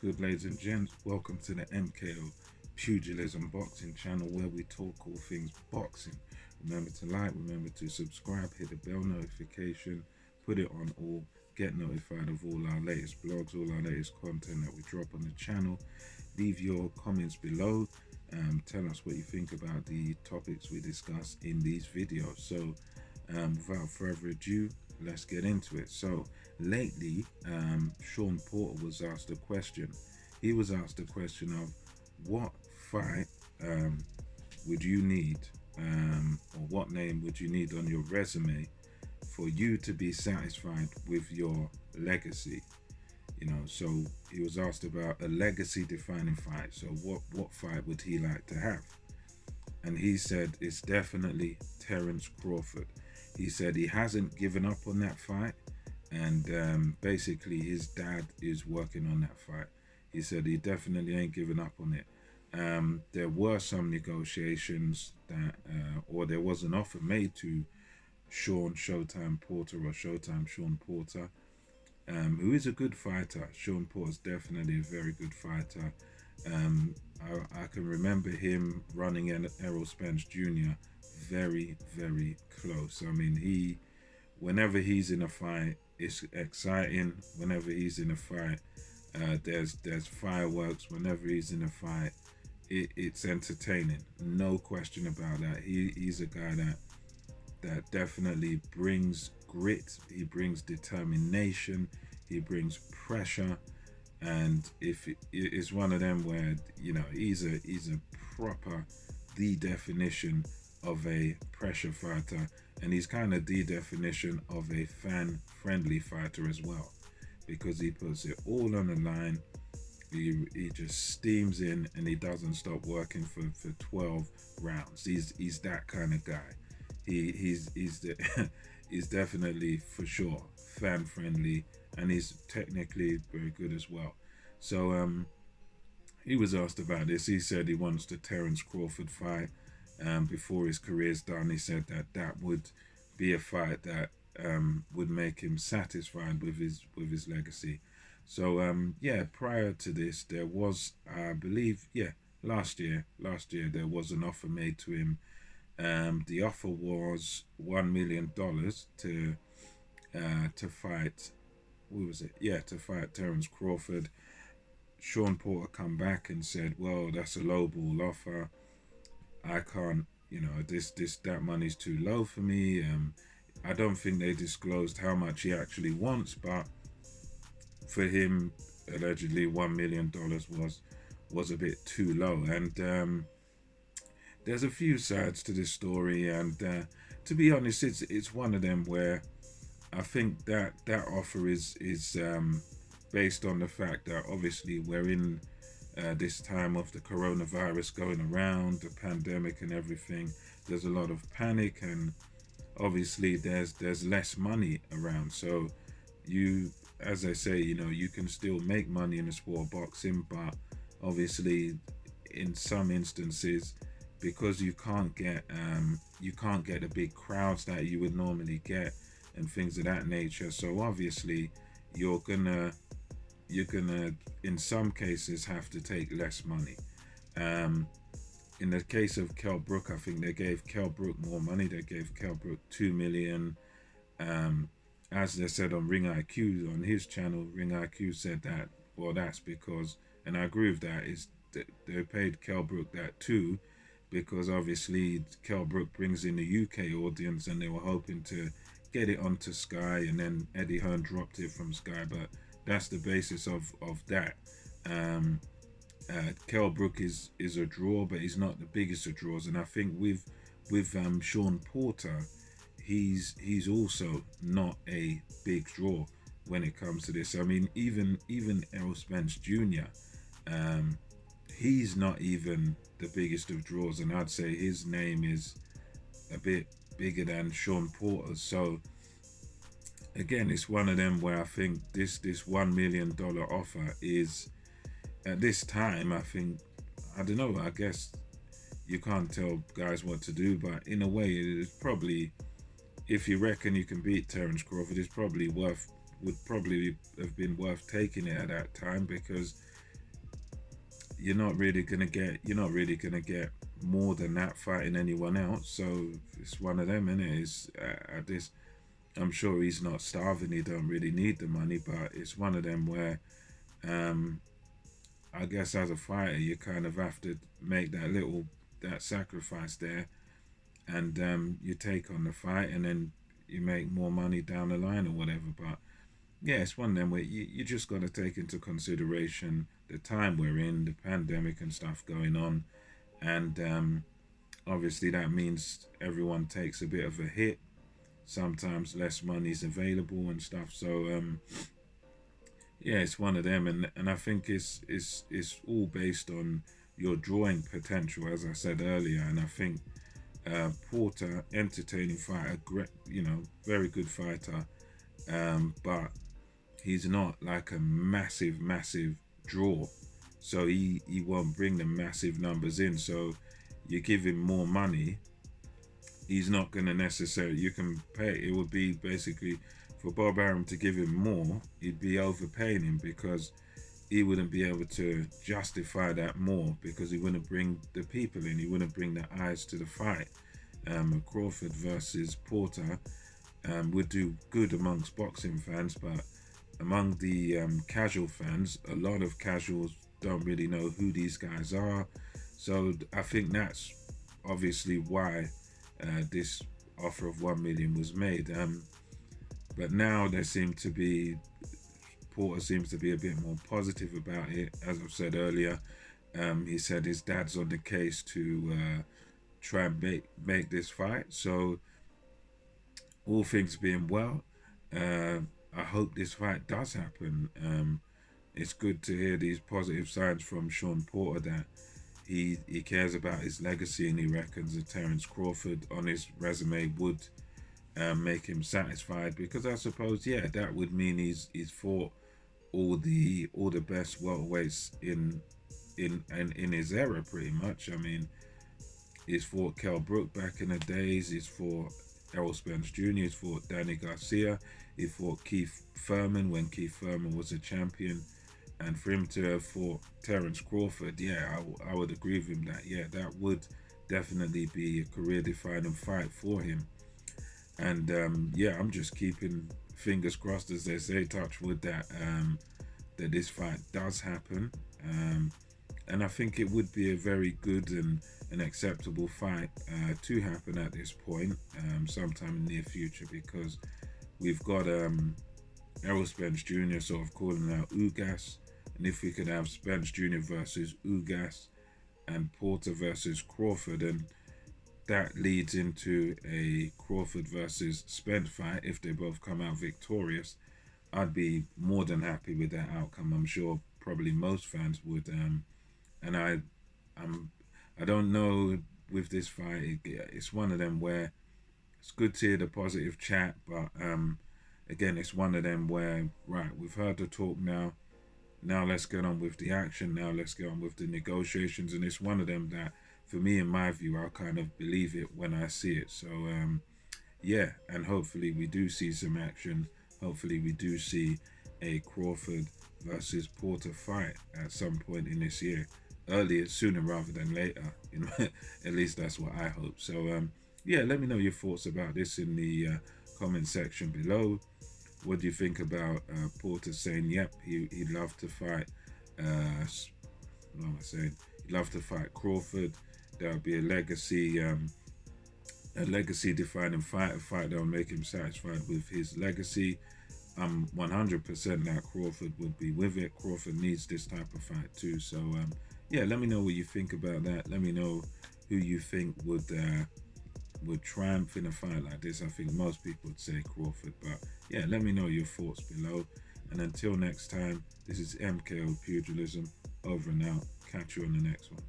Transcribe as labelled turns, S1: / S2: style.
S1: good, ladies and gents? Welcome to the MKO Pugilism Boxing channel where we talk all things boxing. Remember to like, remember to subscribe, hit the bell notification, put it on all, get notified of all our latest blogs, all our latest content that we drop on the channel. Leave your comments below. Tell us what you think about the topics we discuss in these videos. So without further ado, let's get into it. So lately, Shawn Porter was asked a question. He was asked a question of what fight would you need, or what name would you need on your resume for you to be satisfied with your legacy? So he was asked about a legacy defining fight. So what fight would he like to have? And he said it's definitely Terrence Crawford. He said he hasn't given up on that fight, and basically his dad is working on that fight. He said he definitely ain't giving up on it. There were some negotiations that, or there was an offer made to Showtime Porter, or Showtime Shawn Porter, who is a good fighter. Shawn Porter is definitely a very good fighter. I can remember him running Errol Spence Jr. very, very close. I mean, whenever he's in a fight, it's exciting. Whenever he's in a fight, there's fireworks. Whenever he's in a fight, it's entertaining. No question about that. He's a guy that definitely brings grit. He brings determination. He brings pressure. And if it's one of them where he's a proper the definition of a pressure fighter, and he's kind of the definition of a fan-friendly fighter as well, because he puts it all on the line. He just steams in and he doesn't stop working for 12 rounds. He's that kind of guy. He's he's definitely for sure fan-friendly, and he's technically very good as well. So he was asked about this. He said he wants the Terrence Crawford fight before his career's done. He said that would be a fight that would make him satisfied with his legacy. So yeah, prior to this, there was, I believe, last year there was an offer made to him. The offer was $1 million to fight. Who was it? Yeah, to fight Terrence Crawford. Shawn Porter come back and said, "Well, that's a lowball offer. I can't. That money's too low for me." I don't think they disclosed how much he actually wants, but for him, allegedly $1 million was a bit too low. And there's a few sides to this story, and to be honest, it's one of them where I think that offer is based on the fact that obviously we're in this time of the coronavirus going around, the pandemic and everything. There's a lot of panic, and obviously there's less money around. So as I say, you can still make money in the sport of boxing, but obviously in some instances, because you can't get the big crowds that you would normally get and things of that nature. So obviously you're gonna in some cases have to take less money. In the case of Kell Brook, I think they gave Kell Brook more money. They gave Kell Brook $2 million. As they said on Ring IQ, on his channel, Ring IQ said that, well, that's because, and I agree with that, is that they paid Kell Brook that too, because obviously Kell Brook brings in the UK audience, and they were hoping to get it onto Sky, and then Eddie Hearn dropped it from Sky. But that's the basis of that. Kell Brook is a draw, but he's not the biggest of draws. And I think with Shawn Porter, he's also not a big draw when it comes to this. I mean, even Errol Spence Jr., he's not even the biggest of draws, and I'd say his name is a bit bigger than Shawn Porter's. So again, it's one of them where I think this $1 million offer is, at this time, I think, I don't know, I guess you can't tell guys what to do, but in a way it is probably, if you reckon you can beat Terrence Crawford, it's probably would probably have been worth taking it at that time, because you're not really gonna get more than that fighting anyone else. So it's one of them, and it is at this. I'm sure he's not starving. He don't really need the money, but it's one of them where um, I guess as a fighter, you kind of have to make that sacrifice there, and you take on the fight, and then you make more money down the line or whatever. But yeah, it's one of them where you just got to take into consideration the time we're in, the pandemic and stuff going on, and obviously that means everyone takes a bit of a hit. Sometimes less money's available and stuff. So yeah, it's one of them, and I think it's all based on your drawing potential, as I said earlier. And I think Porter, entertaining fighter, great, very good fighter, but he's not like a massive draw, so he won't bring the massive numbers in. So you give him more money, he's not going to necessarily, you can pay, it would be basically for Bob Arum to give him more, he'd be overpaying him, because he wouldn't be able to justify that more, because he wouldn't bring the people in, he wouldn't bring the eyes to the fight. Crawford versus Porter would do good amongst boxing fans, but among the casual fans, a lot of casuals don't really know who these guys are. So I think that's obviously why this offer of 1 million was made. But now Porter seems to be a bit more positive about it. As I've said earlier, he said his dad's on the case to try and make this fight. So all things being well, I hope this fight does happen. It's good to hear these positive signs from Shawn Porter that he cares about his legacy, and he reckons that Terrence Crawford on his resume would make him satisfied, because I suppose that would mean he's fought all the best welterweights in his era pretty much. I mean, he's fought Kell Brook back in the days, he's fought Errol Spence Jr., he's fought Danny Garcia, he fought Keith Thurman when Keith Thurman was a champion, and for him to have fought Terrence Crawford, I would agree with him that that would definitely be a career-defining fight for him. And I'm just keeping fingers crossed, as they say, touch wood, that this fight does happen. And I think it would be a very good and an acceptable fight to happen at this point, sometime in the near future, because we've got Errol Spence Jr. sort of calling out Ugas, and if we could have Spence Jr. versus Ugas and Porter versus Crawford, and that leads into a Crawford versus Spence fight, if they both come out victorious, I'd be more than happy with that outcome. I'm sure probably most fans would. And I don't know with this fight. It's one of them where it's good to hear the positive chat, but again, it's one of them where, right, we've heard the talk now. Now let's get on with the action. Now let's get on with the negotiations. And it's one of them that, for me, in my view, I'll kind of believe it when I see it. So and hopefully we do see some action. Hopefully we do see a Crawford versus Porter fight at some point in this year, sooner rather than later. At least that's what I hope. So let me know your thoughts about this in the comment section below. What do you think about Porter saying, yep, he'd love to fight? What am I saying? He'd love to fight Crawford. That would be a legacy-defining fight, a fight that will make him satisfied with his legacy. I'm 100% that Crawford would be with it. Crawford needs this type of fight too. So let me know what you think about that. Let me know who you think would triumph in a fight like this. I think most people would say Crawford, but let me know your thoughts below. And until next time, this is MKO Pugilism, over and out. Catch you on the next one.